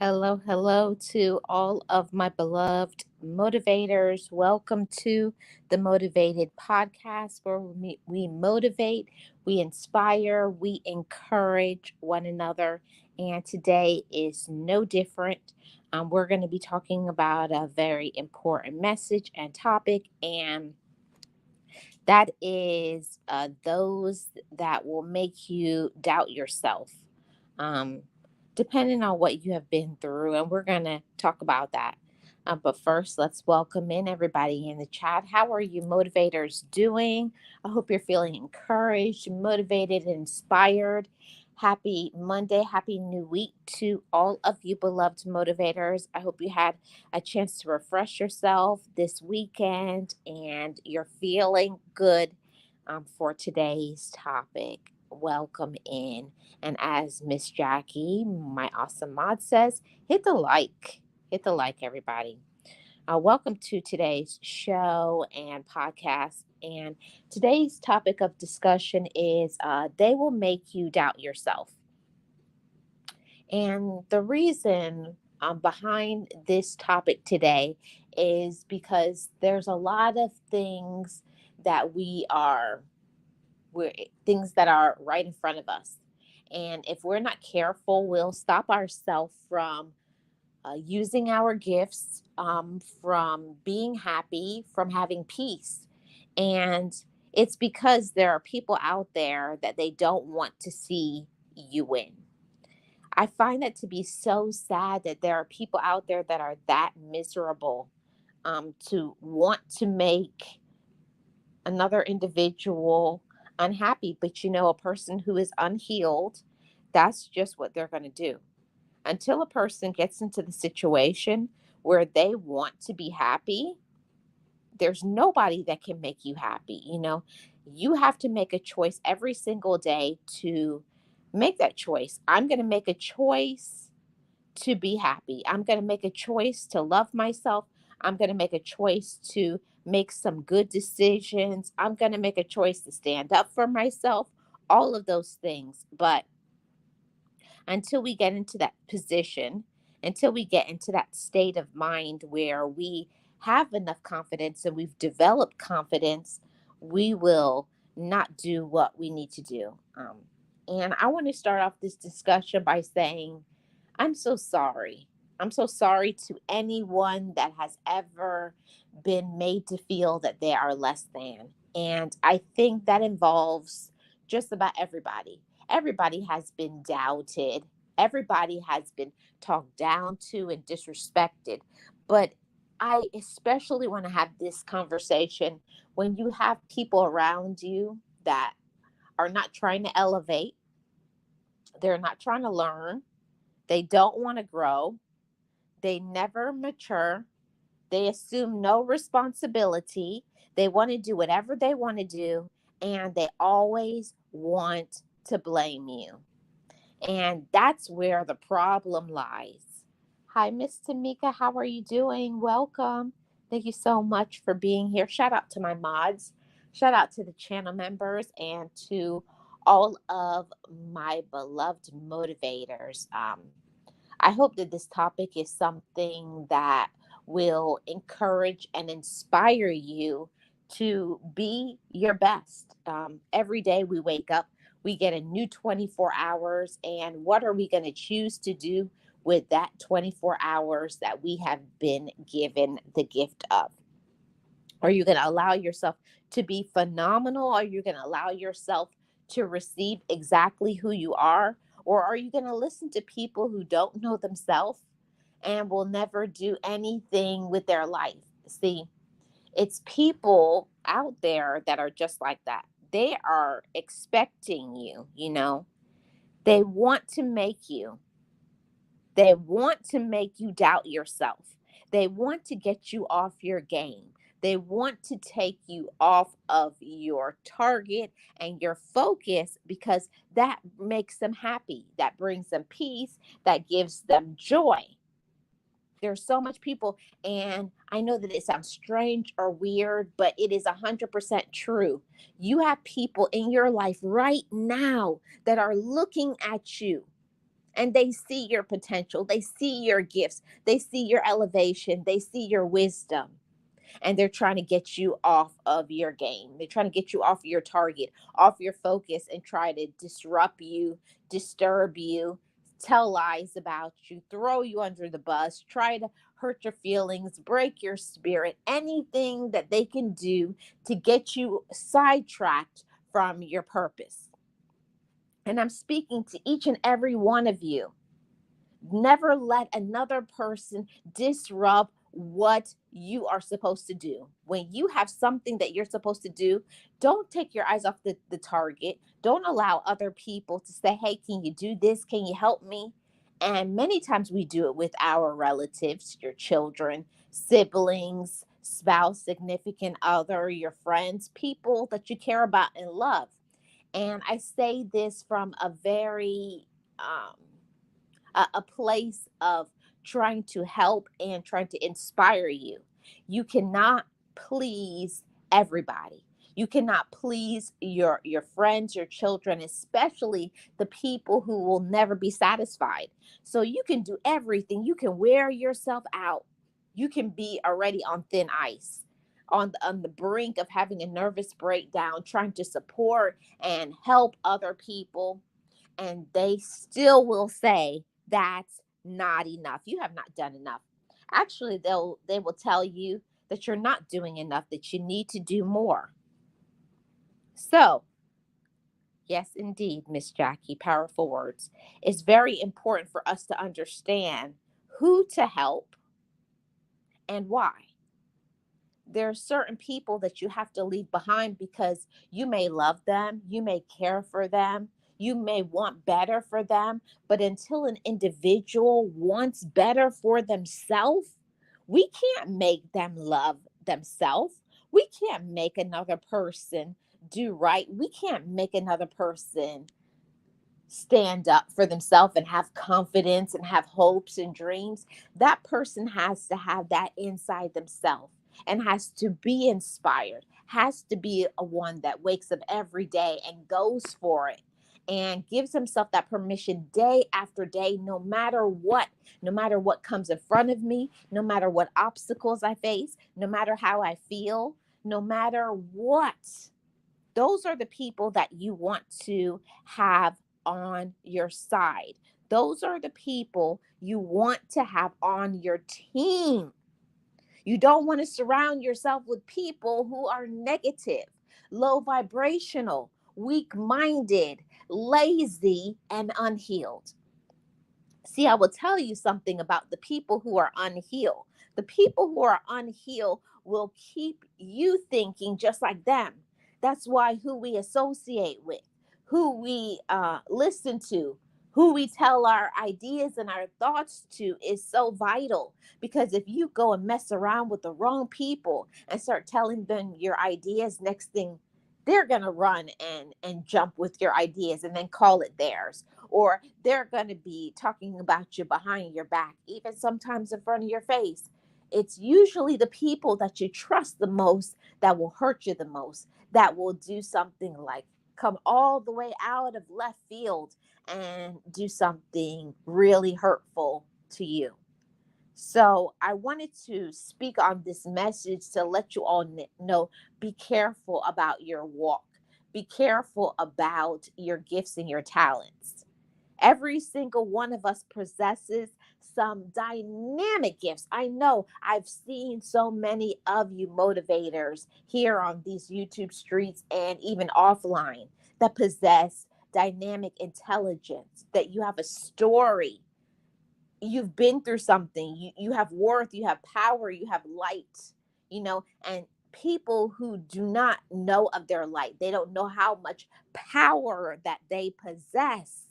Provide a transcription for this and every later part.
Hello, hello to all of my beloved motivators. Welcome to the Motivated Podcast, where we motivate, we inspire, we encourage one another. And today is no different. We're going to be talking about a very important message and topic, and that is those that will make you doubt yourself. Um, Depending on what you have been through. And we're going to talk about that. But first, let's welcome in everybody in the chat. How are you motivators doing? I hope you're feeling encouraged, motivated, inspired. Happy Monday, happy new week to all of you beloved motivators. I hope you had a chance to refresh yourself this weekend and you're feeling good for today's topic. Welcome in. And as Miss Jackie, my awesome mod says, hit the like. Hit the like, everybody. Welcome to today's show and podcast. And today's topic of discussion is they will make you doubt yourself. And the reason behind this topic today is because there's a lot of things that we're things that are right in front of us. And if we're not careful, we'll stop ourselves from using our gifts, from being happy, from having peace. And it's because there are people out there that they don't want to see you win. I find that to be so sad that there are people out there that are that miserable, to want to make another individual unhappy. But a person who is unhealed, that's just what they're going to do. Until a person gets into the situation where they want to be happy, there's nobody that can make you happy. You have to make a choice every single day to make that choice. I'm going to make a choice to be happy. I'm going to make a choice to love myself. I'm going to make a choice to make some good decisions. I'm going to make a choice to stand up for myself, all of those things. But until we get into that position, until we get into that state of mind where we have enough confidence and we've developed confidence, we will not do what we need to do. And I want to start off this discussion by saying, I'm so sorry. I'm so sorry to anyone that has ever been made to feel that they are less than. And I think that involves just about everybody. Everybody has been doubted. Everybody has been talked down to and disrespected. But I especially want to have this conversation when you have people around you that are not trying to elevate, they're not trying to learn, they don't want to grow, they never mature, they assume no responsibility, they want to do whatever they want to do, and they always want to blame you. And that's where the problem lies. Hi, Miss Tamika. How are you doing? Welcome. Thank you so much for being here. Shout out to my mods. Shout out to the channel members and to all of my beloved motivators. I hope that this topic is something that will encourage and inspire you to be your best. Every day we wake up, we get a new 24 hours. And what are we going to choose to do with that 24 hours that we have been given the gift of? Are you going to allow yourself to be phenomenal? Are you going to allow yourself to receive exactly who you are? Or are you going to listen to people who don't know themselves and will never do anything with their life? See, it's people out there that are just like that. They are expecting you. They want to make you. They want to make you doubt yourself. They want to get you off your game. They want to take you off of your target and your focus because that makes them happy. That brings them peace. That gives them joy. There's so much people, and I know that it sounds strange or weird, but it is 100% true. You have people in your life right now that are looking at you and they see your potential. They see your gifts. They see your elevation. They see your wisdom. And they're trying to get you off of your game. They're trying to get you off your target, off your focus, and try to disrupt you, disturb you, tell lies about you, throw you under the bus, try to hurt your feelings, break your spirit, anything that they can do to get you sidetracked from your purpose. And I'm speaking to each and every one of you. Never let another person disrupt what you are supposed to do. When you have something that you're supposed to do, don't take your eyes off the target. Don't allow other people to say, hey, can you do this? Can you help me? And many times we do it with our relatives, your children, siblings, spouse, significant other, your friends, people that you care about and love. And I say this from a very a place of trying to help and trying to inspire you. You cannot please everybody. You cannot please your friends, your children, especially the people who will never be satisfied. So you can do everything. You can wear yourself out. You can be already on thin ice, on the brink of having a nervous breakdown, trying to support and help other people, and they still will say that's not enough. You have not done enough. Actually, they will tell you that you're not doing enough, that you need to do more. So, yes, indeed, Miss Jackie, powerful words. It's very important for us to understand who to help and why. There are certain people that you have to leave behind because you may love them, you may care for them, you may want better for them, but until an individual wants better for themselves, we can't make them love themselves. We can't make another person do right. We can't make another person stand up for themselves and have confidence and have hopes and dreams. That person has to have that inside themselves and has to be inspired, has to be a one that wakes up every day and goes for it and gives himself that permission day after day, no matter what comes in front of me, no matter what obstacles I face, no matter how I feel, no matter what. Those are the people that you want to have on your side. Those are the people you want to have on your team. You don't want to surround yourself with people who are negative, low vibrational, weak minded, lazy, and unhealed. See, I will tell you something about the people who are unhealed. The people who are unhealed will keep you thinking just like them. That's why who we associate with, who we listen to, who we tell our ideas and our thoughts to is so vital. Because if you go and mess around with the wrong people and start telling them your ideas, next thing they're going to run and jump with your ideas and then call it theirs, or they're going to be talking about you behind your back, even sometimes in front of your face. It's usually the people that you trust the most that will hurt you the most, that will do something like come all the way out of left field and do something really hurtful to you. So I wanted to speak on this message to let you all know, be careful about your walk. Be careful about your gifts and your talents. Every single one of us possesses some dynamic gifts. I know I've seen so many of you motivators here on these YouTube streets and even offline that possess dynamic intelligence, that you have a story, you've been through something, you have worth, you have power, you have light, and people who do not know of their light, they don't know how much power that they possess,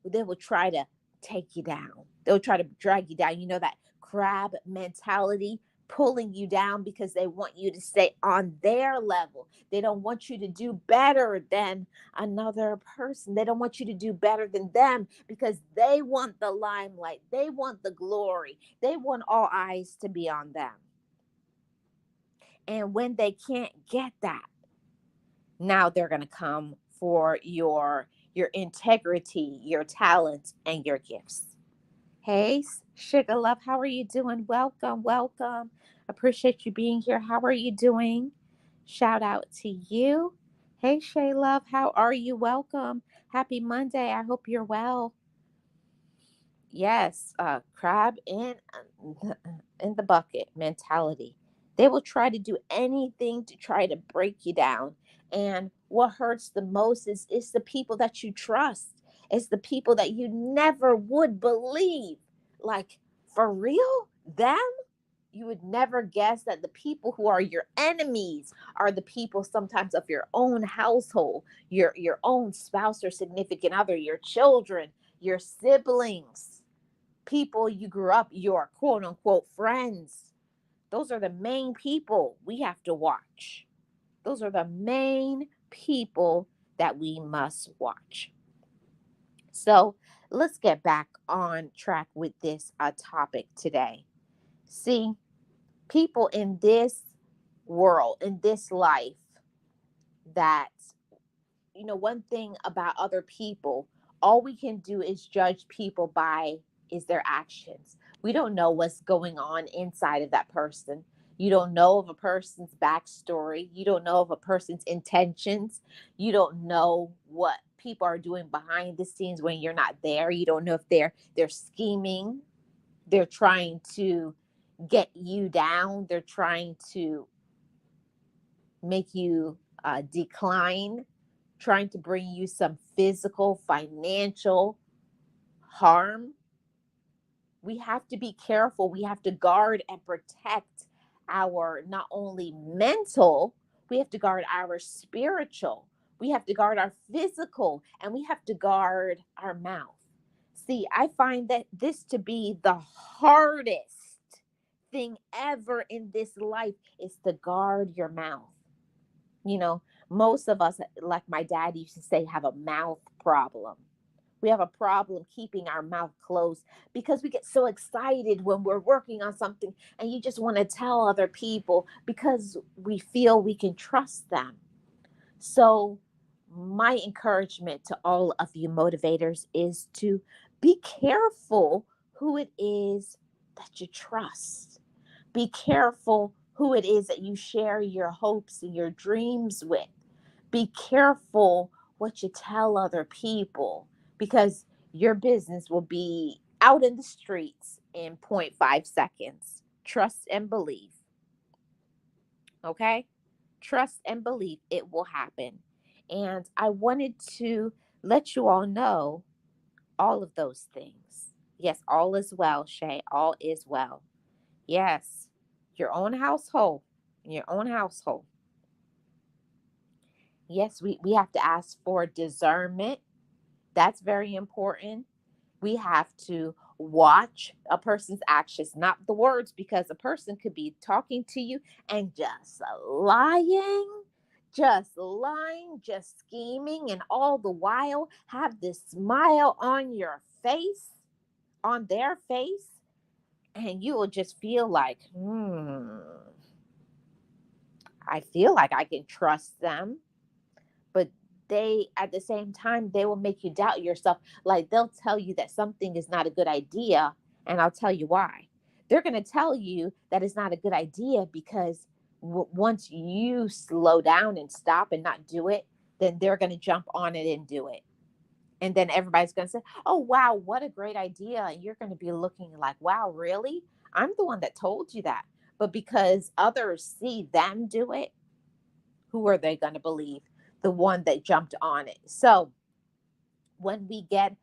they will try to take you down. They'll try to drag you down. That crab mentality, pulling you down because they want you to stay on their level. They don't want you to do better than another person. They don't want you to do better than them because they want the limelight. They want the glory. They want all eyes to be on them. And when they can't get that, now they're going to come for your your integrity, your talents, and your gifts. Hey, Sugar Love, how are you doing? Welcome, welcome. Appreciate you being here. How are you doing? Shout out to you. Hey, Shay Love, how are you? Welcome. Happy Monday. I hope you're well. Yes, crab in the bucket mentality. They will try to do anything to try to break you down. And what hurts the most is the people that you trust. It's the people that you never would believe. Like, for real? Them? You would never guess that the people who are your enemies are the people sometimes of your own household, your own spouse or significant other, your children, your siblings, people you grew up, your quote unquote friends. Those are the main people we have to watch. Those are the main people that we must watch. So let's get back on track with this topic today. See, people in this world, in this life, that, one thing about other people, all we can do is judge people by is their actions. We don't know what's going on inside of that person. You don't know of a person's backstory. You don't know of a person's intentions. You don't know what people are doing behind the scenes when you're not there. You don't know if they're scheming. They're trying to get you down. They're trying to make you decline, trying to bring you some physical, financial harm. We have to be careful. We have to guard and protect our not only mental, we have to guard our spiritual, we have to guard our physical, and we have to guard our mouth. See, I find that this to be the hardest thing ever in this life is to guard your mouth. You know, most of us, like my dad used to say, have a mouth problem. We have a problem keeping our mouth closed because we get so excited when we're working on something and you just want to tell other people because we feel we can trust them. So, my encouragement to all of you motivators is to be careful who it is that you trust. Be careful who it is that you share your hopes and your dreams with. Be careful what you tell other people because your business will be out in the streets in point 0.5 seconds. Trust and believe. Okay? Trust and believe it will happen. And I wanted to let you all know all of those things. Yes, all is well, Shay. All is well. Yes, your own household. Your own household. Yes, we have to ask for discernment. That's very important. We have to watch a person's actions, not the words, because a person could be talking to you and just lying, just scheming, and all the while have this smile on your face, on their face, and you will just feel like, I feel like I can trust them. But they, at the same time, they will make you doubt yourself. Like they'll tell you that something is not a good idea, and I'll tell you why. They're going to tell you that it's not a good idea because once you slow down and stop and not do it, then they're going to jump on it and do it. And then everybody's going to say, oh, wow, what a great idea. And you're going to be looking like, wow, really? I'm the one that told you that. But because others see them do it, who are they going to believe? The one that jumped on it. So when we get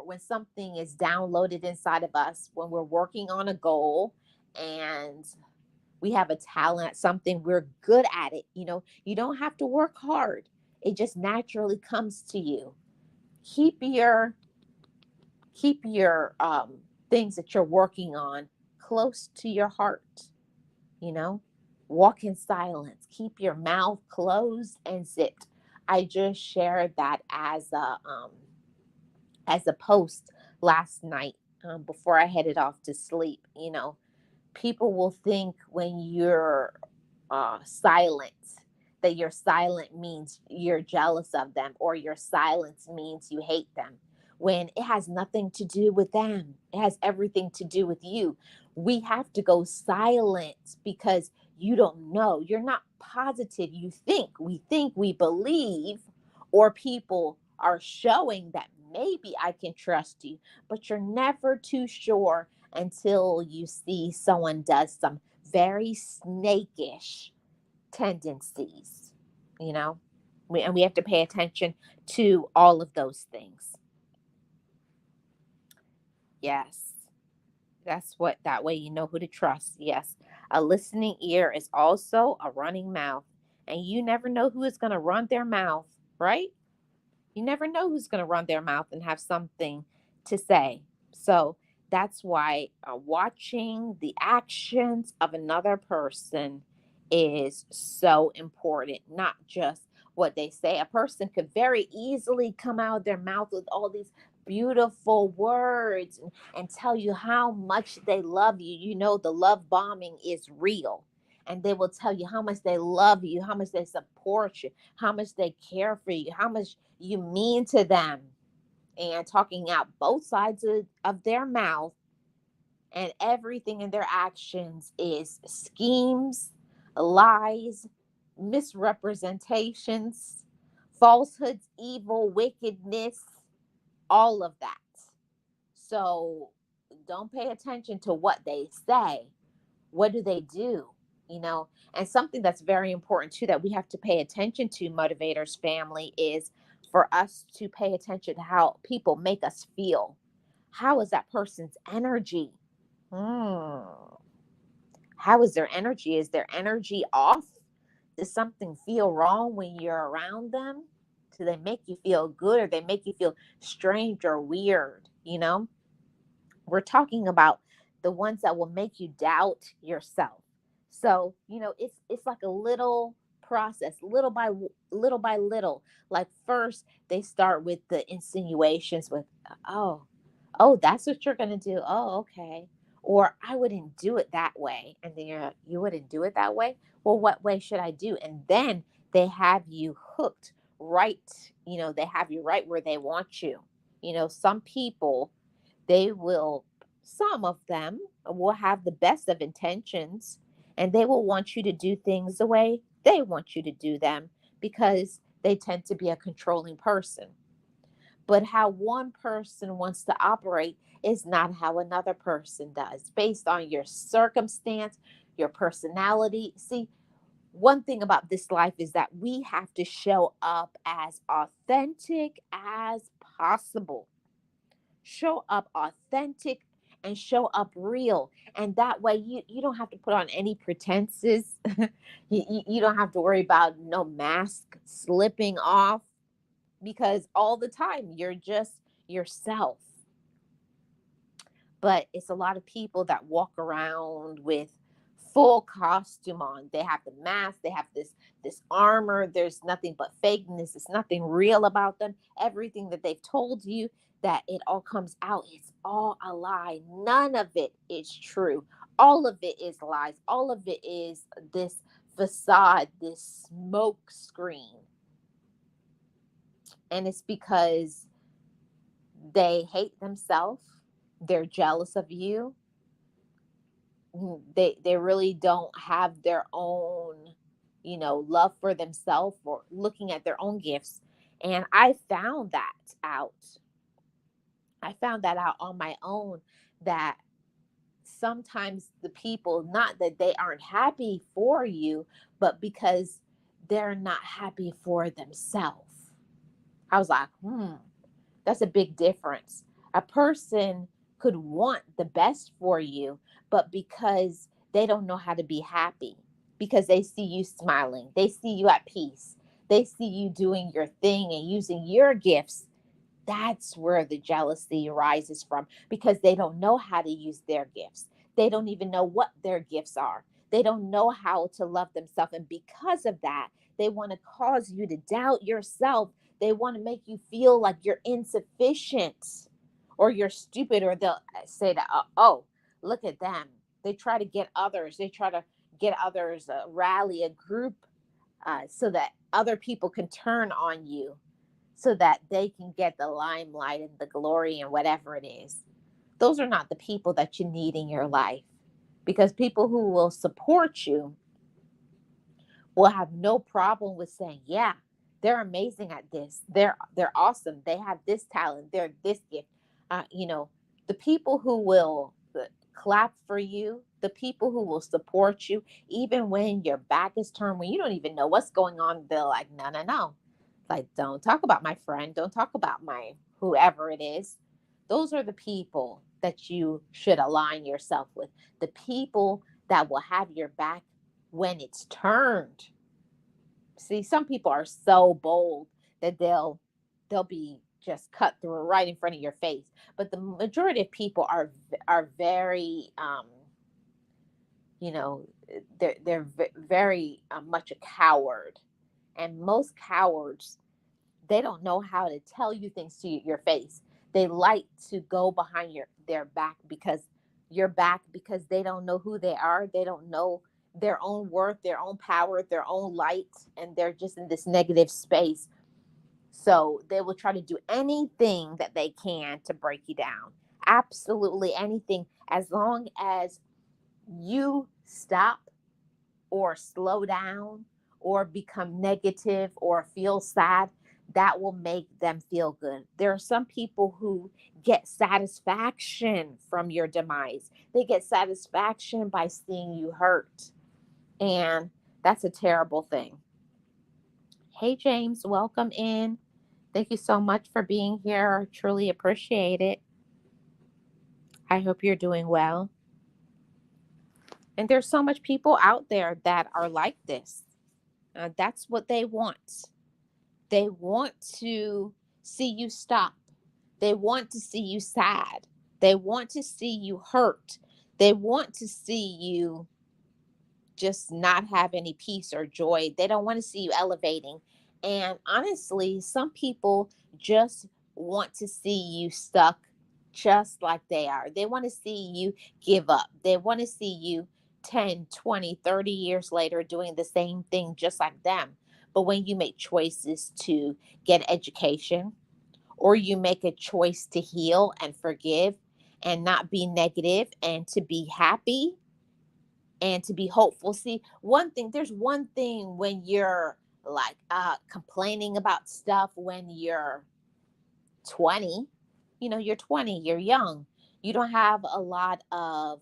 when something is downloaded inside of us, when we're working on a goal and we have a talent, something we're good at it, you don't have to work hard. It just naturally comes to you. Keep your things that you're working on close to your heart. you know Walk in silence, keep your mouth closed and sit. I just shared that as a post last night, before I headed off to sleep. People will think when you're silent that your silent means you're jealous of them, or your silence means you hate them, when it has nothing to do with them. It has everything to do with you. We have to go silent because you don't know. You're not positive. We believe, or people are showing that maybe I can trust you, but you're never too sure until you see someone does some very snakish tendencies, you know? And we have to pay attention to all of those things. Yes. That's what, that way you know who to trust. Yes. A listening ear is also a running mouth. And you never know who is going to run their mouth, right? You never know who's going to run their mouth and have something to say. So that's why watching the actions of another person is so important, not just what they say. A person could very easily come out of their mouth with all these beautiful words and tell you how much they love you. You know, the love bombing is real. And they will tell you how much they love you, how much they support you, how much they care for you, how much you mean to them, and talking out both sides of their mouth, and everything in their actions is schemes, lies, misrepresentations, falsehoods, evil, wickedness, all of that. So don't pay attention to what they say. What do they do? And something that's very important too that we have to pay attention to, motivators family, is for us to pay attention to how people make us feel. How is that person's energy? Hmm. How is their energy? Is their energy off? Does something feel wrong when you're around them? Do they make you feel good, or they make you feel strange or weird? We're talking about the ones that will make you doubt yourself. So, it's like a little process, little by little. Like, first they start with the insinuations with, oh, oh, that's what you're going to do. Oh, okay. Or, I wouldn't do it that way. And then you wouldn't do it that way. Well, what way should I do? And then they have you hooked right. They have you right where they want you. Some people, they will, some of them will have the best of intentions, and they will want you to do things the way they want you to do them, because they tend to be a controlling person. But how one person wants to operate is not how another person does, based on your circumstance, your personality. See, one thing about this life is that we have to show up as authentic as possible. Show up authentic and show up real. And that way you don't have to put on any pretenses. You don't have to worry about no mask slipping off, because all the time you're just yourself. But it's a lot of people that walk around with full costume on. They have the mask, they have this armor. There's nothing but fakeness. It's nothing real about them. Everything that they've told you, that it all comes out, it's all a lie. None of it is true. All of it is lies. All of it is this facade, this smoke screen. And it's because they hate themselves. They're jealous of you. They really don't have their own, love for themselves, or looking at their own gifts. And I found that out on my own, that sometimes the people, not that they aren't happy for you, but because they're not happy for themselves. I was like, that's a big difference. A person could want the best for you, but because they don't know how to be happy, because they see you smiling, they see you at peace, they see you doing your thing and using your gifts, that's where the jealousy arises from, because they don't know how to use their gifts. They don't even know what their gifts are. They don't know how to love themselves. And because of that, they want to cause you to doubt yourself. They want to make you feel like you're insufficient or you're stupid, or they'll say that, oh, look at them. They try to get others, rally a group so that other people can turn on you, so that they can get the limelight and the glory and whatever it is. Those are not the people that you need in your life, because people who will support you will have no problem with saying, yeah, they're amazing at this. They're awesome. They have this talent. They're this gift. You know, the people who will clap for you, the people who will support you, even when your back is turned, when you don't even know what's going on, they're like, no, no, no. Like, don't talk about my friend. Don't talk about my whoever it is. Those are the people that you should align yourself with. The people that will have your back when it's turned. See, some people are so bold that they'll be just cut through right in front of your face. But the majority of people are very you know, they're very much a coward. And most cowards, they don't know how to tell you things to your face. They like to go behind their back, because they don't know who they are. They don't know their own worth, their own power, their own light, and they're just in this negative space. So they will try to do anything that they can to break you down. Absolutely anything, as long as you stop or slow down or become negative or feel sad, that will make them feel good. There are some people who get satisfaction from your demise. They get satisfaction by seeing you hurt. And that's a terrible thing. Hey, James, welcome in. Thank you so much for being here. I truly appreciate it. I hope you're doing well. And there's so much people out there that are like this. That's what they want. They want to see you stop. They want to see you sad. They want to see you hurt. They want to see you just not have any peace or joy. They don't want to see you elevating. And honestly, some people just want to see you stuck just like they are. They want to see you give up. They want to see you 10, 20, 30 years later doing the same thing just like them. But when you make choices to get education, or you make a choice to heal and forgive and not be negative and to be happy and to be hopeful. See, there's one thing when you're like complaining about stuff when you're 20. You're 20, you're young. You don't have a lot of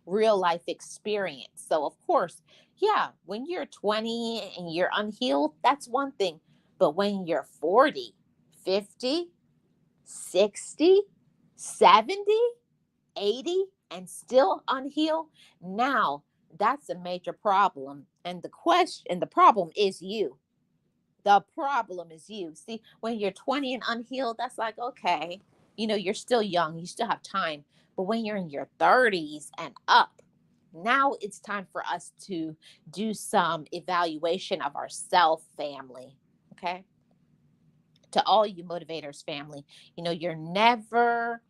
real life experience. So, of course, yeah, when you're 20 and you're unhealed, that's one thing. But when you're 40, 50, 60, 70, 80 and still unhealed, now that's a major problem. And the problem is you. The problem is you. See, when you're 20 and unhealed, that's like, okay, you're still young, you still have time. But when you're in your 30s and up, now it's time for us to do some evaluation of ourself, family. Okay. To all you motivators family, you're never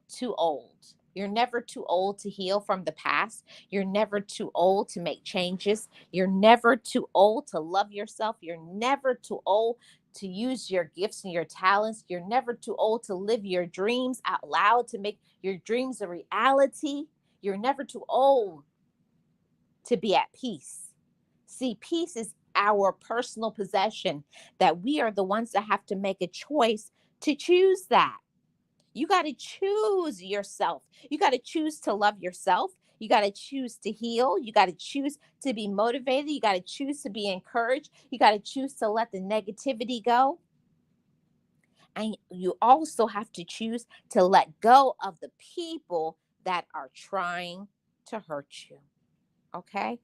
too old. You're never too old to heal from the past. You're never too old to make changes. You're never too old to love yourself. You're never too old to use your gifts and your talents. You're never too old to live your dreams out loud, to make your dreams a reality. You're never too old to be at peace. See, peace is our personal possession, that we are the ones that have to make a choice to choose that. You got to choose yourself. You got to choose to love yourself. You got to choose to heal. You got to choose to be motivated. You got to choose to be encouraged. You got to choose to let the negativity go. And you also have to choose to let go of the people that are trying to hurt you. Okay?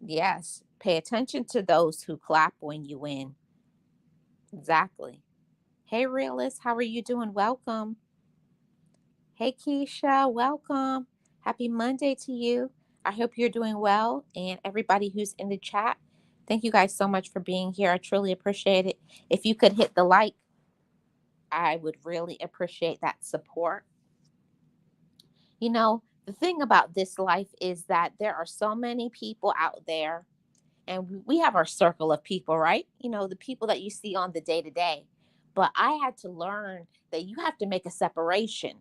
Yes. Pay attention to those who clap when you win. Exactly. Hey, Realist, how are you doing? Welcome. Hey, Keisha, welcome. Happy Monday to you. I hope you're doing well. And everybody who's in the chat, thank you guys so much for being here. I truly appreciate it. If you could hit the like, I would really appreciate that support. The The thing about this life is that there are so many people out there, and we have our circle of people, right? The people that you see on the day to day. But I had to learn that you have to make a separation.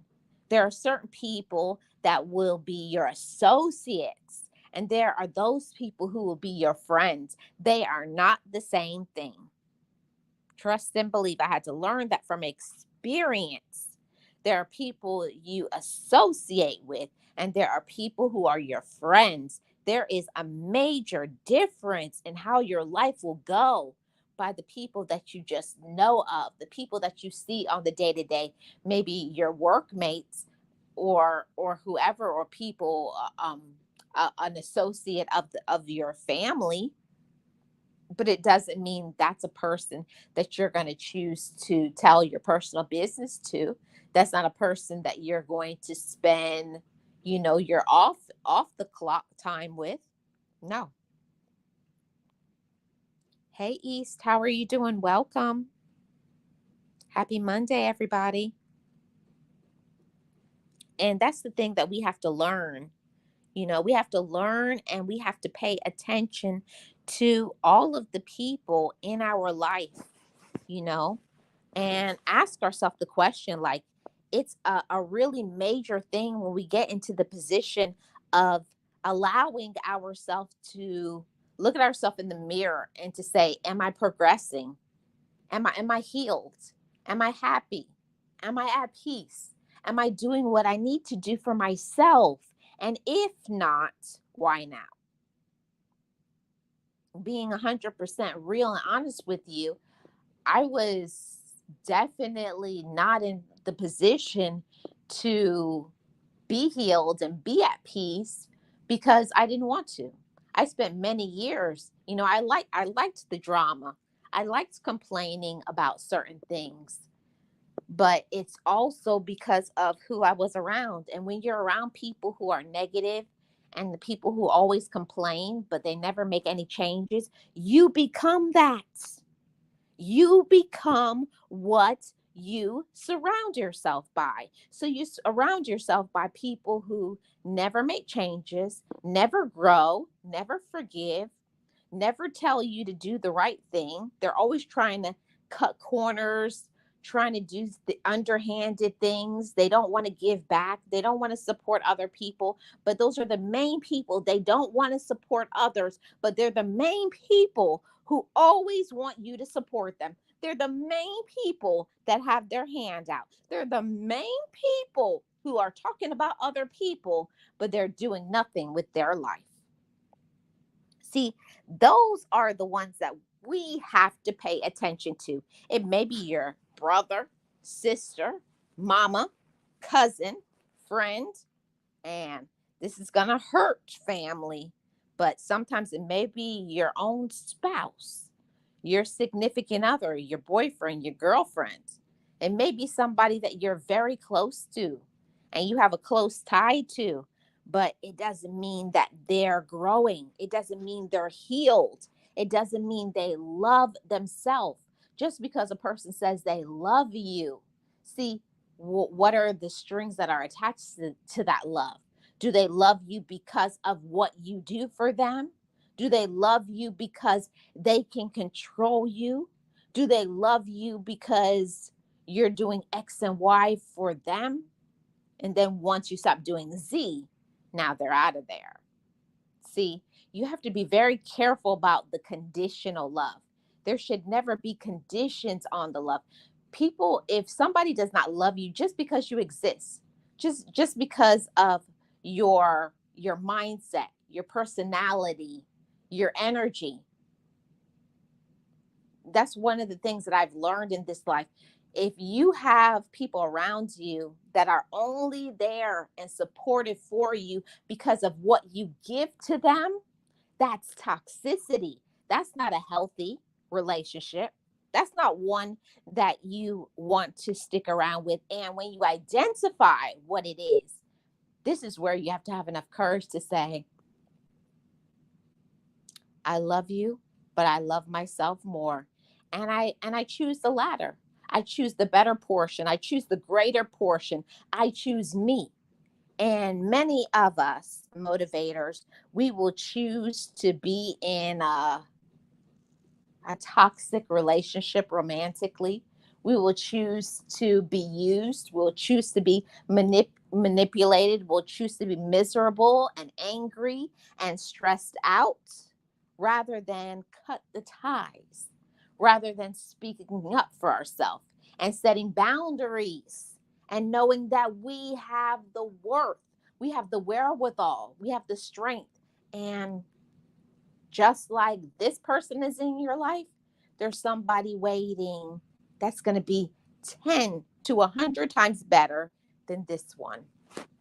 There are certain people that will be your associates, and there are those people who will be your friends. They are not the same thing. Trust and believe. I had to learn that from experience. There are people you associate with, and there are people who are your friends. There is a major difference in how your life will go by the people that you just know of, the people that you see on the day to day, maybe your workmates or whoever, or people, an associate of your family, but it doesn't mean that's a person that you're going to choose to tell your personal business to. That's not a person that you're going to spend, your off the clock time with. No. Hey East, how are you doing? Welcome. Happy Monday, everybody. And that's the thing that we have to learn. We have to learn, and we have to pay attention to all of the people in our life, you know and ask ourselves the question, like, it's a really major thing when we get into the position of allowing ourselves to look at ourselves in the mirror and to say, am I progressing? Am I healed? Am I happy? Am I at peace? Am I doing what I need to do for myself? And if not, why now? Being 100% real and honest with you, I was definitely not in the position to be healed and be at peace because I didn't want to. I spent many years, I liked the drama. I liked complaining about certain things, but it's also because of who I was around. And when you're around people who are negative and the people who always complain, but they never make any changes, you become that. You become what you surround yourself by. So you surround yourself by people who never make changes, never grow, never forgive, never tell you to do the right thing. They're always trying to cut corners, trying to do the underhanded things. They don't want to give back. They don't want to support other people. But those are the main people. They don't want to support others, but they're the main people who always want you to support them. They're the main people that have their hand out. They're the main people who are talking about other people, but they're doing nothing with their life. See, those are the ones that we have to pay attention to. It may be your brother, sister, mama, cousin, friend, and this is going to hurt family, but sometimes it may be your own spouse, your significant other, your boyfriend, your girlfriend. It may be somebody that you're very close to and you have a close tie to, but it doesn't mean that they're growing. It doesn't mean they're healed. It doesn't mean they love themselves. Just because a person says they love you, see, what are the strings that are attached to that love? Do they love you because of what you do for them? Do they love you because they can control you? Do they love you because you're doing X and Y for them? And then once you stop doing Z, now they're out of there. See, you have to be very careful about the conditional love. There should never be conditions on the love. People, if somebody does not love you just because you exist, just because of your mindset, your personality, your energy, that's one of the things that I've learned in this life. If you have people around you that are only there and supportive for you because of what you give to them, that's toxicity. That's not a healthy relationship. That's not one that you want to stick around with. And when you identify what it is, this is where you have to have enough courage to say, I love you, but I love myself more. And I choose the latter. I choose the better portion. I choose the greater portion. I choose me. And many of us motivators, we will choose to be in a toxic relationship romantically. We will choose to be used. We'll choose to be manipulated. We'll choose to be miserable and angry and stressed out rather than cut the ties, rather than speaking up for ourselves and setting boundaries and knowing that we have the worth, we have the wherewithal, we have the strength. And just like this person is in your life, there's somebody waiting that's going to be 10 to 100 times better than this one.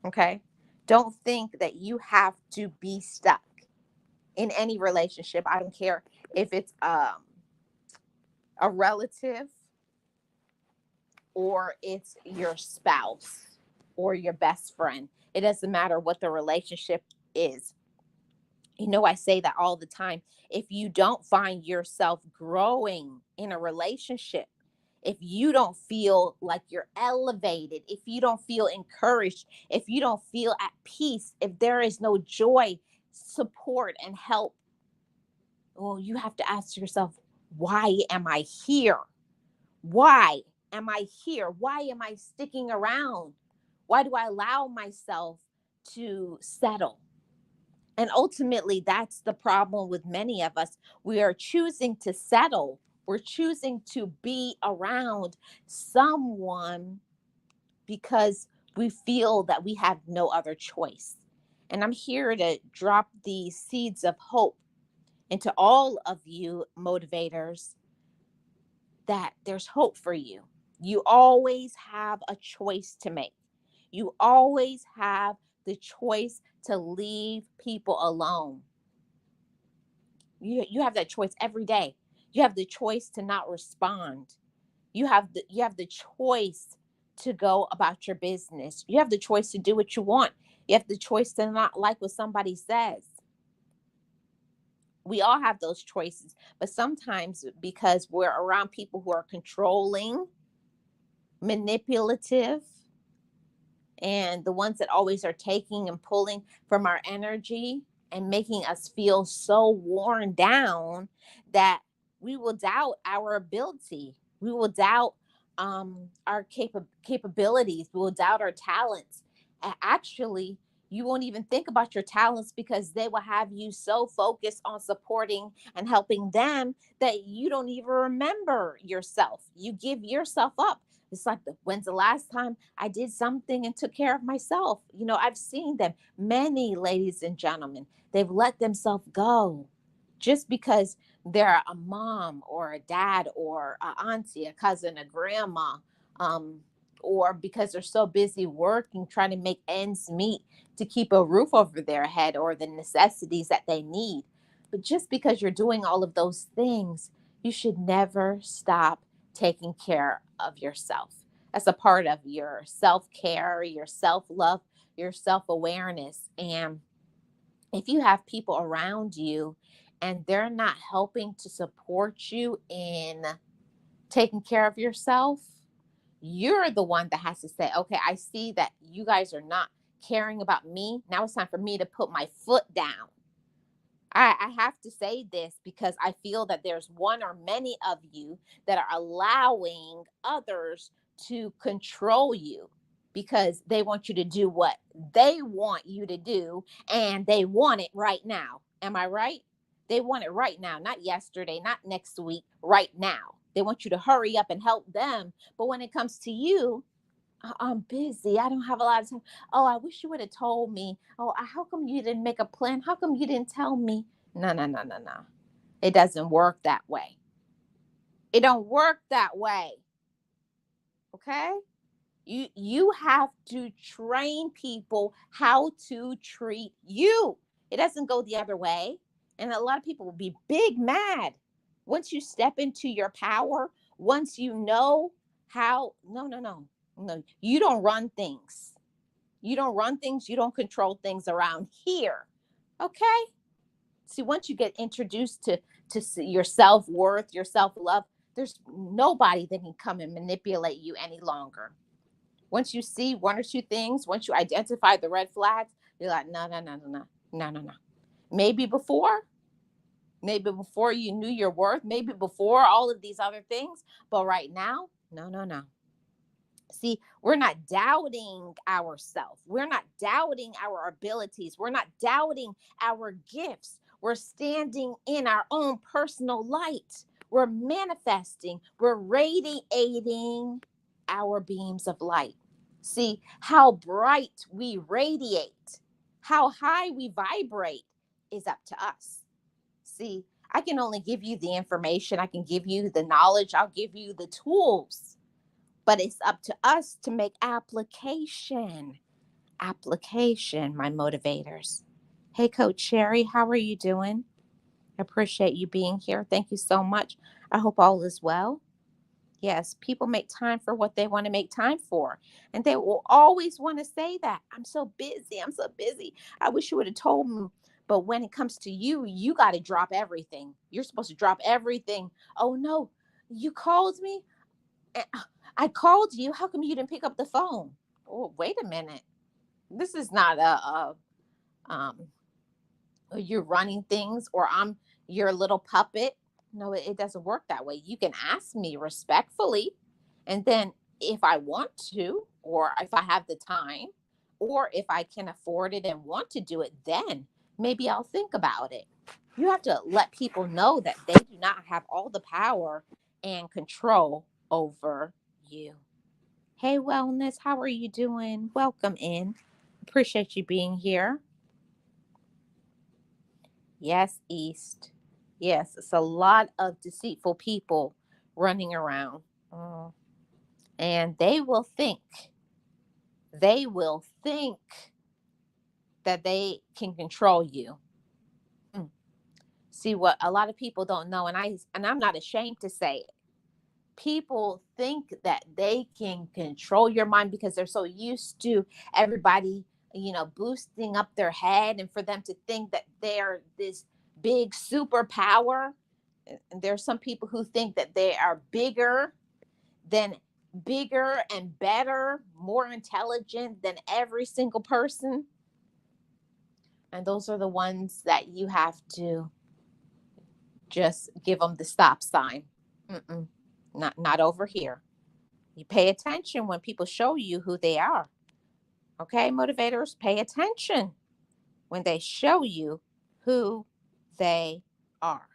Okay. Don't think that you have to be stuck in any relationship. I don't care if it's a relative or it's your spouse or your best friend. It doesn't matter what the relationship is. I say that all the time. If you don't find yourself growing in a relationship, if you don't feel like you're elevated, if you don't feel encouraged, if you don't feel at peace, if there is no joy, support, and help, well, you have to ask yourself, why am I here? Why am I here? Why am I sticking around? Why do I allow myself to settle? And ultimately, that's the problem with many of us. We are choosing to settle. We're choosing to be around someone because we feel that we have no other choice. And I'm here to drop the seeds of hope into all of you motivators that there's hope for you. You always have a choice to make. You always have the choice to leave people alone. You have that choice every day. You have the choice to not respond. You have the choice to go about your business. You have the choice to do what you want. You have the choice to not like what somebody says. We all have those choices, but sometimes because we're around people who are controlling, manipulative, and the ones that always are taking and pulling from our energy and making us feel so worn down that we will doubt our ability. We will doubt our capabilities. We will doubt our talents. Actually, you won't even think about your talents because they will have you so focused on supporting and helping them that you don't even remember yourself. You give yourself up. It's like, when's the last time I did something and took care of myself? I've seen them, many ladies and gentlemen, they've let themselves go just because they're a mom or a dad or a auntie, a cousin, a grandma, um, or because they're so busy working, trying to make ends meet to keep a roof over their head or the necessities that they need. But just because you're doing all of those things, you should never stop taking care of yourself. That's a part of your self care, your self love, your self awareness. And if you have people around you and they're not helping to support you in taking care of yourself, you're the one that has to say, okay, I see that you guys are not caring about me. Now it's time for me to put my foot down. I have to say this because I feel that there's one or many of you that are allowing others to control you because they want you to do what they want you to do and they want it right now. Am I right? They want it right now, not yesterday, not next week, right now. They want you to hurry up and help them. But when it comes to you, I'm busy. I don't have a lot of time. Oh, I wish you would have told me. Oh, how come you didn't make a plan? How come you didn't tell me? No, no, no, no, no. It doesn't work that way. It don't work that way. Okay? You have to train people how to treat you. It doesn't go the other way. And a lot of people will be big mad once you step into your power, once you know how. No, no, no. No, you don't run things. You don't run things, you don't control things around here. Okay? See, once you get introduced to your self-worth, your self-love, there's nobody that can come and manipulate you any longer. Once you see one or two things, once you identify the red flags, you're like, no, no, no, no, no, no, no, no. Maybe before, maybe before you knew your worth, maybe before all of these other things, but right now, no, no, no. See, we're not doubting ourselves. We're not doubting our abilities. We're not doubting our gifts. We're standing in our own personal light. We're manifesting. We're radiating our beams of light. See, how bright we radiate, how high we vibrate is up to us. See, I can only give you the information, I can give you the knowledge, I'll give you the tools, but it's up to us to make application. Application, my motivators. Hey, Coach Sherry, how are you doing? I appreciate you being here. Thank you so much. I hope all is well. Yes, people make time for what they want to make time for. And they will always want to say that. I'm so busy. I'm so busy. I wish you would have told me. But when it comes to you, you got to drop everything. You're supposed to drop everything. Oh, no, you called me. I called you. How come you didn't pick up the phone? Oh, wait a minute. This is not um, you're running things or I'm your little puppet. No, it doesn't work that way. You can ask me respectfully. And then if I want to, or if I have the time, or if I can afford it and want to do it, then maybe I'll think about it. You have to let people know that they do not have all the power and control over you. Hey, Wellness, how are you doing? Welcome in. Appreciate you being here. Yes, East. Yes, it's a lot of deceitful people running around. Mm. And they will think that they can control you. Mm. See what a lot of people don't know, and I'm not ashamed to say it. People think that they can control your mind because they're so used to everybody, boosting up their head, and for them to think that they're this big superpower. And there's some people who think that they are than bigger and better, more intelligent than every single person. And those are the ones that you have to just give them the stop sign. Mm-mm, not over here. You pay attention when people show you who they are. Okay, motivators, pay attention when they show you who they are.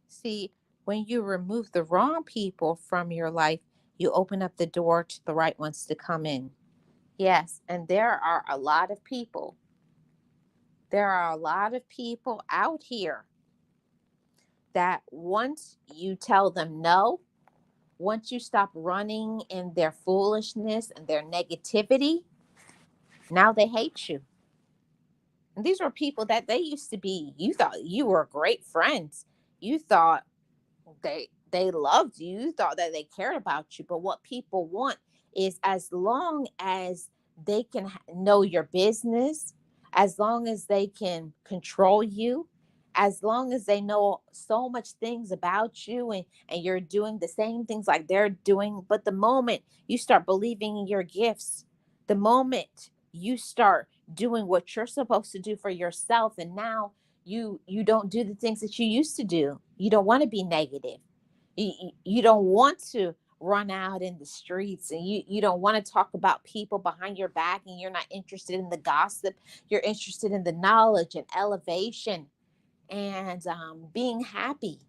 See, when you remove the wrong people from your life, you open up the door to the right ones to come in. Yes, and there are a lot of people out here that once you tell them no, once you stop running in their foolishness and their negativity, now they hate you. And these were people that they used to be, you thought you were great friends. You thought they loved you. You thought that they cared about you. But what people want is, as long as they can know your business, as long as they can control you, as long as they know so much things about you, and you're doing the same things like they're doing. But the moment you start believing in your gifts, the moment you start doing what you're supposed to do for yourself, and now you don't do the things that you used to do. You don't want to be negative. You don't want to run out in the streets, and you don't want to talk about people behind your back, and you're not interested in the gossip. You're interested in the knowledge and elevation, and being happy.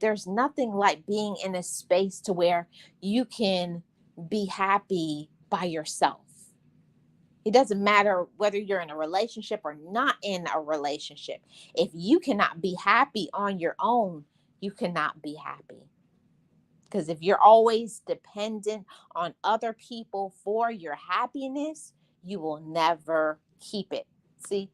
There's nothing like being in a space to where you can be happy by yourself. It doesn't matter whether you're in a relationship or not in a relationship. If you cannot be happy on your own, you cannot be happy. Because if you're always dependent on other people for your happiness, you will never keep it. See,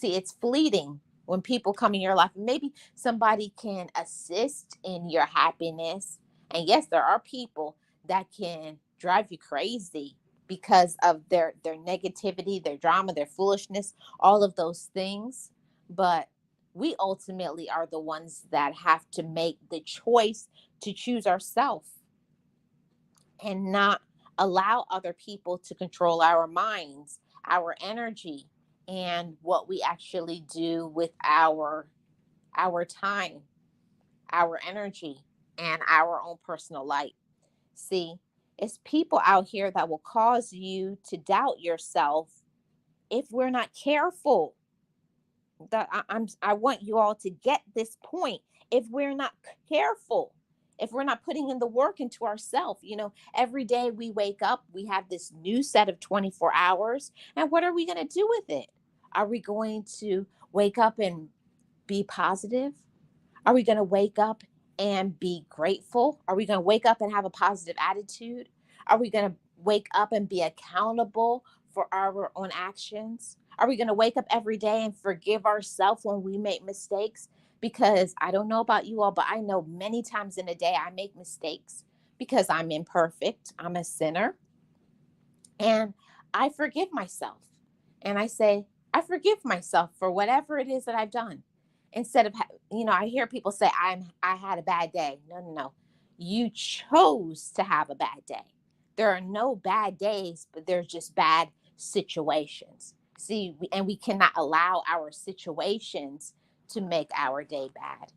it's fleeting when people come in your life. Maybe somebody can assist in your happiness. And yes, there are people that can drive you crazy because of their negativity, their drama, their foolishness, all of those things. But we ultimately are the ones that have to make the choice to choose ourselves and not allow other people to control our minds, our energy, and what we actually do with our time, our energy, and our own personal light. See, it's people out here that will cause you to doubt yourself if we're not careful. I want you all to get this point. If we're not careful, if we're not putting in the work into ourselves, every day we wake up, we have this new set of 24 hours. And what are we going to do with it? Are we going to wake up and be positive? Are we going to wake up and be grateful? Are we going to wake up and have a positive attitude? Are we going to wake up and be accountable for our own actions? Are we going to wake up every day and forgive ourselves when we make mistakes? Because I don't know about you all, but I know many times in a day I make mistakes because I'm imperfect. I'm a sinner. And I forgive myself. And I say, I forgive myself for whatever it is that I've done. Instead of, I hear people say, I had a bad day. No, no, no. You chose to have a bad day. There are no bad days, but there's just bad situations. See, and we cannot allow our situations to make our day bad.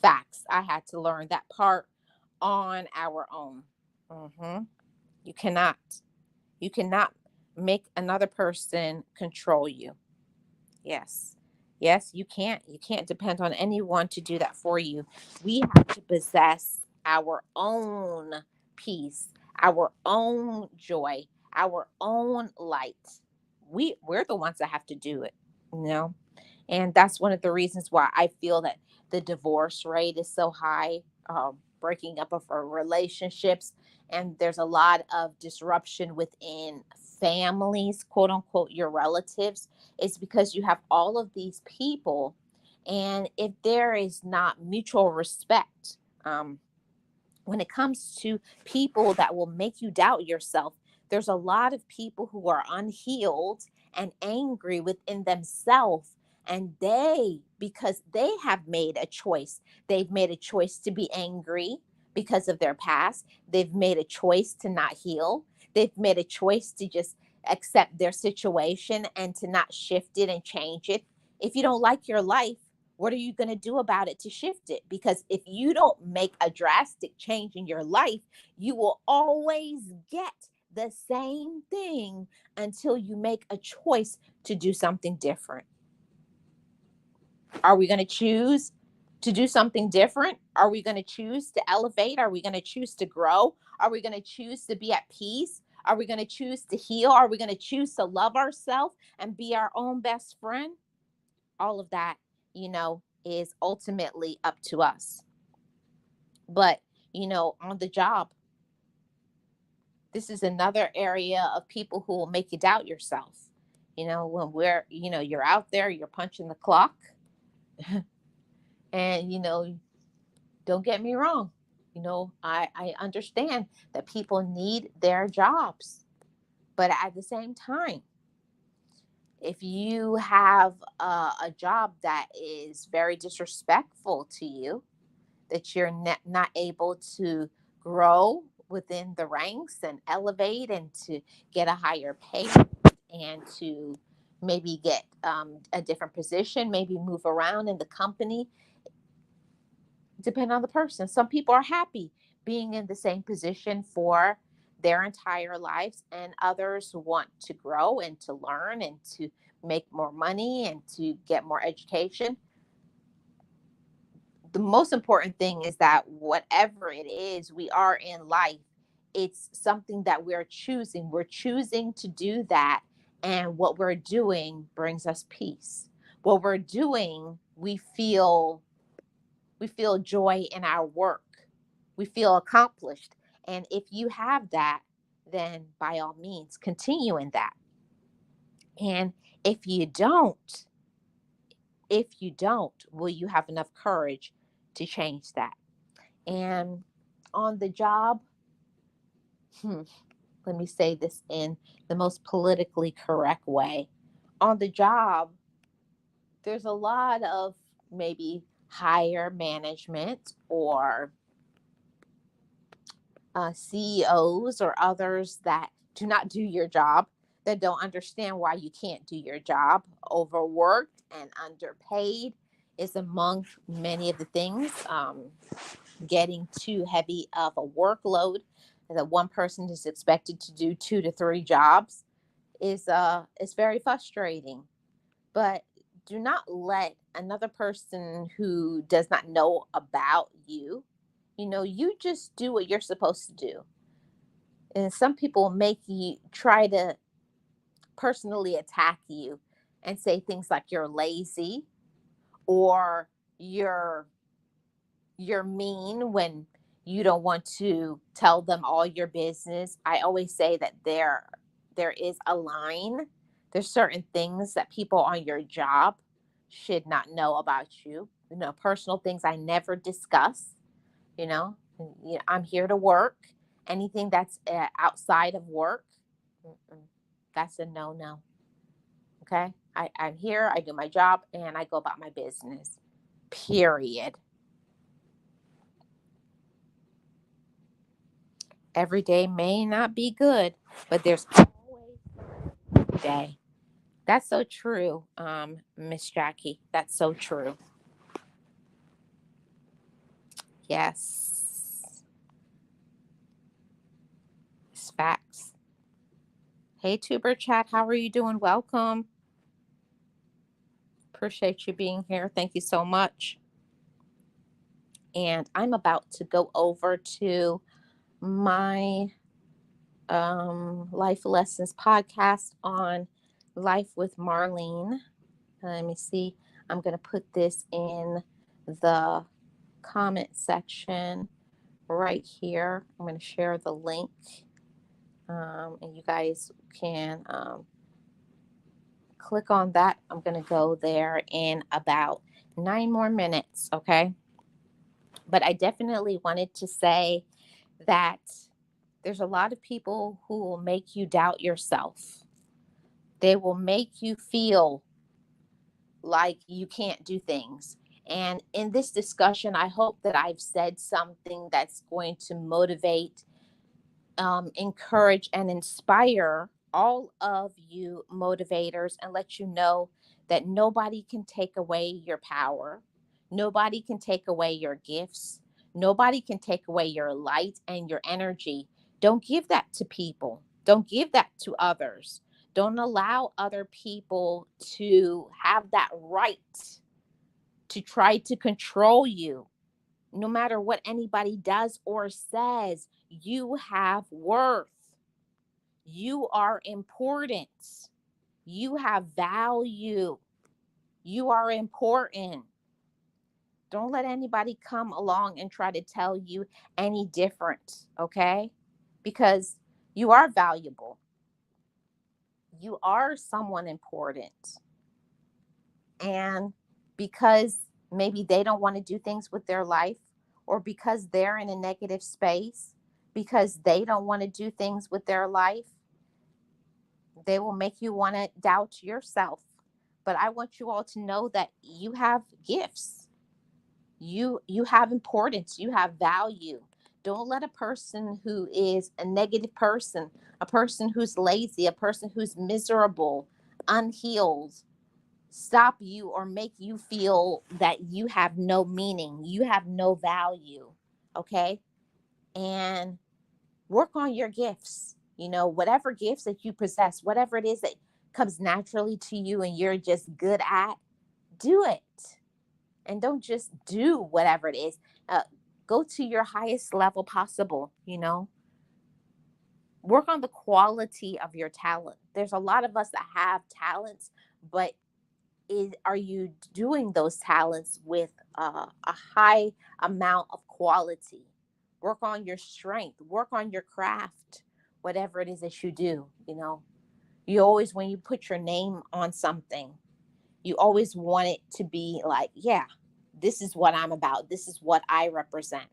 Facts. I had to learn that part on our own. hmm You cannot. You cannot make another person control you. Yes. Yes, you can't. You can't depend on anyone to do that for you. We have to possess our own peace, our own joy, our own light. We're the ones that have to do it, you know? And that's one of the reasons why I feel that the divorce rate is so high, breaking up of our relationships. And there's a lot of disruption within families, quote unquote, your relatives. It's because you have all of these people. And if there is not mutual respect, when it comes to people that will make you doubt yourself, there's a lot of people who are unhealed and angry within themselves. And because they have made a choice, they've made a choice to be angry because of their past. They've made a choice to not heal. They've made a choice to just accept their situation and to not shift it and change it. If you don't like your life, what are you going to do about it to shift it? Because if you don't make a drastic change in your life, you will always get the same thing until you make a choice to do something different. Are we going to choose to do something different? Are we going to choose to elevate? Are we going to choose to grow? Are we going to choose to be at peace? Are we going to choose to heal? Are we going to choose to love ourselves and be our own best friend? All of that, is ultimately up to us. But, on the job, this is another area of people who will make you doubt yourself. When you're out there, you're punching the clock. And, don't get me wrong. I understand that people need their jobs. But at the same time, if you have a job that is very disrespectful to you, that you're not able to grow within the ranks and elevate and to get a higher pay and to maybe get a different position, maybe move around in the company, depend on the person. Some people are happy being in the same position for their entire lives, and others want to grow and to learn and to make more money and to get more education. The most important thing is that whatever it is we are in life, it's something that we're choosing. We're choosing to do that. And what we're doing brings us peace. What we're doing, we feel joy in our work. We feel accomplished. And if you have that, then by all means, continue in that. And if you don't, will you have enough courage to change that? And on the job, let me say this in the most politically correct way. On the job, there's a lot of maybe higher management or CEOs or others that do not do your job, that don't understand why you can't do your job. Overworked and underpaid is among many of the things. Getting too heavy of a workload that one person is expected to do 2 to 3 jobs is very frustrating. But do not let another person who does not know about you, you just do what you're supposed to do. And some people make you try to personally attack you and say things like you're lazy or you're you're mean when you don't want to tell them all your business. I always say that there is a line. There's certain things that people on your job should not know about you. Personal things I never discuss. I'm here to work. Anything that's outside of work, mm-mm, that's a no. Okay. I'm here, I do my job, and I go about my business. Period. Every day may not be good, but there's always a day. That's so true, Miss Jackie. That's so true. Yes. It's facts. Hey, Tuber Chat, how are you doing? Welcome. Appreciate you being here. Thank you so much. And I'm about to go over to my Life Lessons podcast on Life with Marlene. Let me see. I'm going to put this in the comment section right here. I'm going to share the link, and you guys can click on that. I'm going to go there in about 9 more minutes. Okay. But I definitely wanted to say that there's a lot of people who will make you doubt yourself. They will make you feel like you can't do things. And in this discussion, I hope that I've said something that's going to motivate, encourage, and inspire all of you motivators and let you know that nobody can take away your power. Nobody can take away your gifts. Nobody can take away your light and your energy. Don't give that to people. Don't give that to others. Don't allow other people to have that right to try to control you. No matter what anybody does or says, you have worth. You are important. You have value. You are important. Don't let anybody come along and try to tell you any different, okay? Because you are valuable. You are someone important. And because maybe they don't want to do things with their life, or because they're in a negative space, because they don't want to do things with their life, they will make you want to doubt yourself. But I want you all to know that you have gifts. You have importance, you have value. Don't let a person who is a negative person, a person who's lazy, a person who's miserable, unhealed, stop you or make you feel that you have no meaning, you have no value. Okay? And work on your gifts. Whatever gifts that you possess, whatever it is that comes naturally to you and you're just good at, do it. And don't just do whatever it is. Go to your highest level possible. Work on the quality of your talent. There's a lot of us that have talents, but are you doing those talents with a high amount of quality? Work on your strength, work on your craft, whatever it is that you do. You always, when you put your name on something, you always want it to be like, yeah, this is what I'm about, this is what I represent.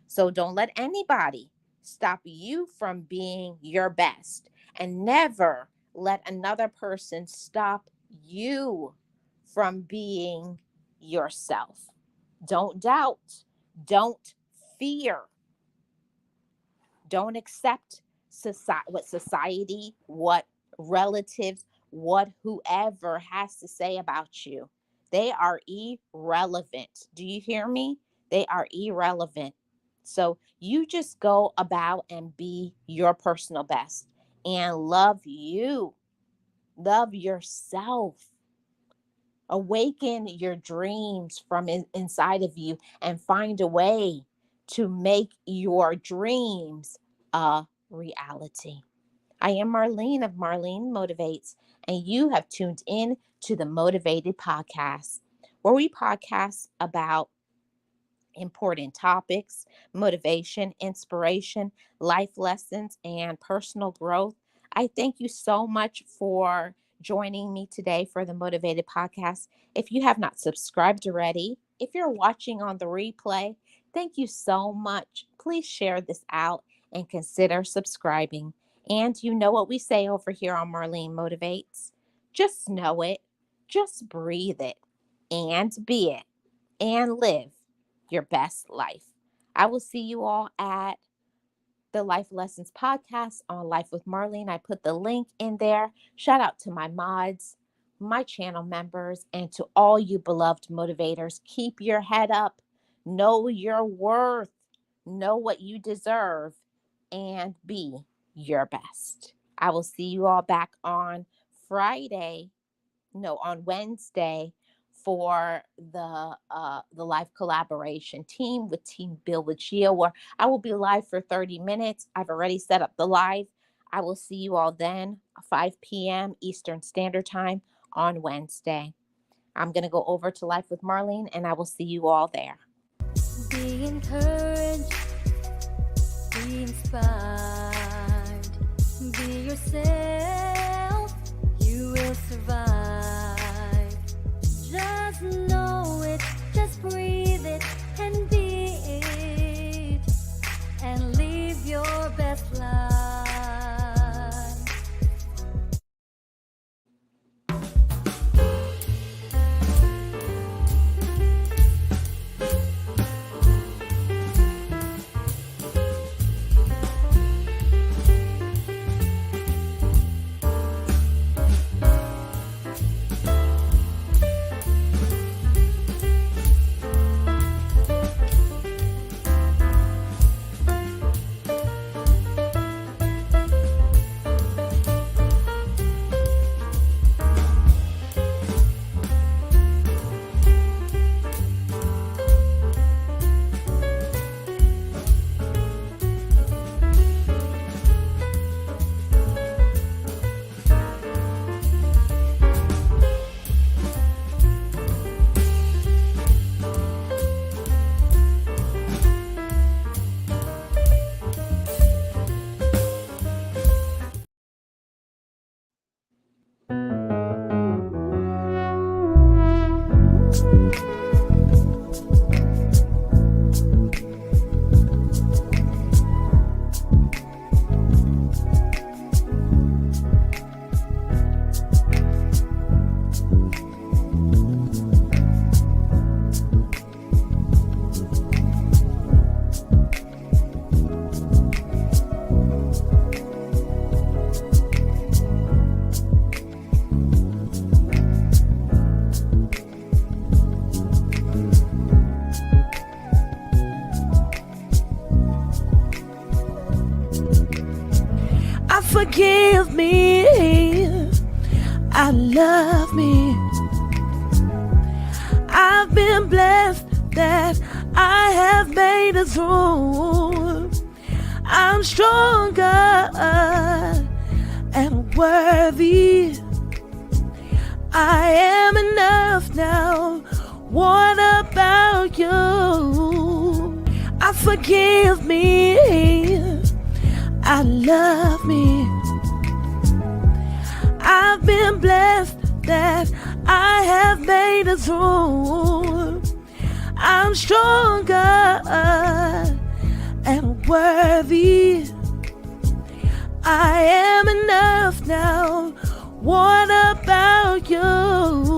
So don't let anybody stop you from being your best, and never let another person stop you from being yourself. Don't doubt. Don't fear. Don't accept what relatives, what whoever has to say about you. They are irrelevant. Do you hear me? They are irrelevant. So you just go about and be your personal best and love you. Love yourself. Awaken your dreams from inside of you and find a way to make your dreams a reality. I am Marlene of Marlene Motivates, and you have tuned in to the Motivated Podcast, where we podcast about important topics, motivation, inspiration, life lessons, and personal growth. I thank you so much for joining me today for the Motivated Podcast. If you have not subscribed already, if you're watching on the replay, thank you so much. Please share this out and consider subscribing. And you know what we say over here on Marlene Motivates? Just know it, just breathe it, and be it, and live your best life. I will see you all at the Life Lessons podcast on Life with Marlene. I put the link in there. Shout out to my mods, my channel members, and to all you beloved motivators. Keep your head up. Know your worth. Know what you deserve, and be your best. I will see you all back on Wednesday for the live collaboration team with Team Build with Gio, where I will be live for 30 minutes. I've already set up the live. I will see you all then, 5 p.m. Eastern Standard Time on Wednesday. I'm going to go over to Life with Marlene, and I will see you all there. Be encouraged, be inspired, be yourself, you will survive. Just know it, just breathe it, and be it, and live your best life. Forgive me, I love me. I've been blessed that I have made it through. I'm stronger and worthy. I am enough now. What about you? I forgive me, I love me. I've been blessed that I have made it through. I'm stronger and worthy. I am enough now. What about you?